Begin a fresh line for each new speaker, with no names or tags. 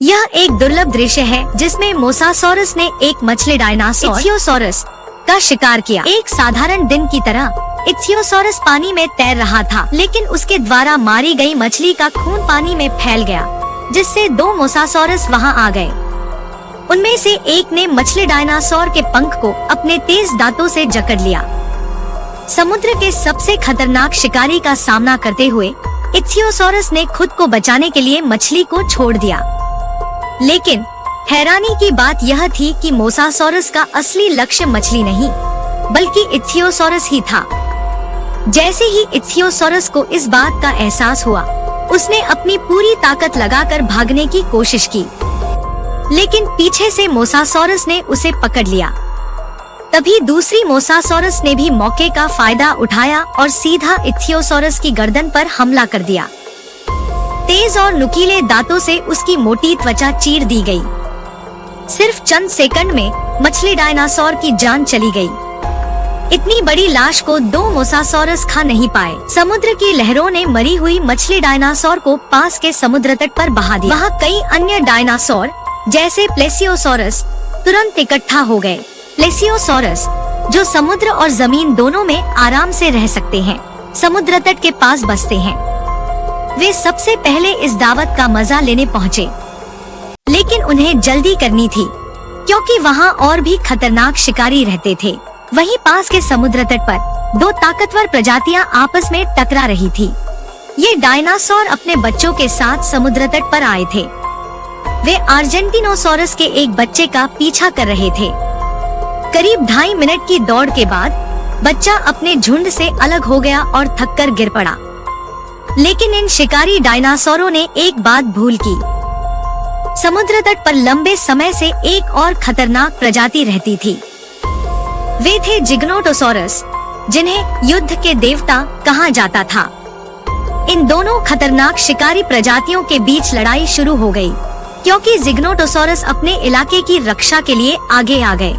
यह एक दुर्लभ दृश्य है जिसमें मोसासॉरस ने एक मछली डायनासोर इच्थियोसॉरस का शिकार किया। एक साधारण दिन की तरह इच्थियोसॉरस पानी में तैर रहा था, लेकिन उसके द्वारा मारी गई मछली का खून पानी में फैल गया, जिससे दो मोसासॉरस वहां आ गए। उनमें से एक ने मछली डायनासोर के पंख को अपने तेज दांतों से जकड़ लिया। समुद्र के सबसे खतरनाक शिकारी का सामना करते हुए इच्थियोसॉरस ने खुद को बचाने के लिए मछली को छोड़ दिया। लेकिन हैरानी की बात यह थी कि मोसासॉरस का असली लक्ष्य मछली नहीं, बल्कि इच्थियोसॉरस ही था। जैसे ही इच्थियोसॉरस को इस बात का एहसास हुआ, उसने अपनी पूरी ताकत लगाकर भागने की कोशिश की, लेकिन पीछे से मोसासॉरस ने उसे पकड़ लिया। तभी दूसरी मोसासॉरस ने भी मौके का फायदा उठाया और सीधा इच्थियोसॉरस की गर्दन पर हमला कर दिया। तेज और नुकीले दांतों से उसकी मोटी त्वचा चीर दी गई। सिर्फ चंद सेकंड में मछली डायनासोर की जान चली गई। इतनी बड़ी लाश को दो मोसासॉरस खा नहीं पाए। समुद्र की लहरों ने मरी हुई मछली डायनासोर को पास के समुद्र तट पर बहा दिया। वहाँ कई अन्य डायनासोर जैसे प्लेसियोसॉरस तुरंत इकट्ठा हो गए। प्लेसियोसॉरस, जो समुद्र और जमीन दोनों में आराम से रह सकते हैं, समुद्र तट के पास बसते हैं। वे सबसे पहले इस दावत का मजा लेने पहुँचे, लेकिन उन्हें जल्दी करनी थी क्योंकि वहाँ और भी खतरनाक शिकारी रहते थे। वहीं पास के समुद्र तट पर दो ताकतवर प्रजातियां आपस में टकरा रही थी। ये डायनासोर अपने बच्चों के साथ समुद्र तट पर आए थे। वे आर्जेंटिनोसॉरस के एक बच्चे का पीछा कर रहे थे। करीब 2.5 मिनट की दौड़ के बाद बच्चा अपने झुंड से अलग हो गया और थककर गिर पड़ा। लेकिन इन शिकारी डायनासोरों ने एक बात भूल की। समुद्र तट पर लंबे समय से एक और खतरनाक प्रजाति रहती थी। वे थे जिग्नोटोसॉरस, जिन्हें युद्ध के देवता कहा जाता था। इन दोनों खतरनाक शिकारी प्रजातियों के बीच लड़ाई शुरू हो गई, क्योंकि जिग्नोटोसॉरस अपने इलाके की रक्षा के लिए आगे आ गए।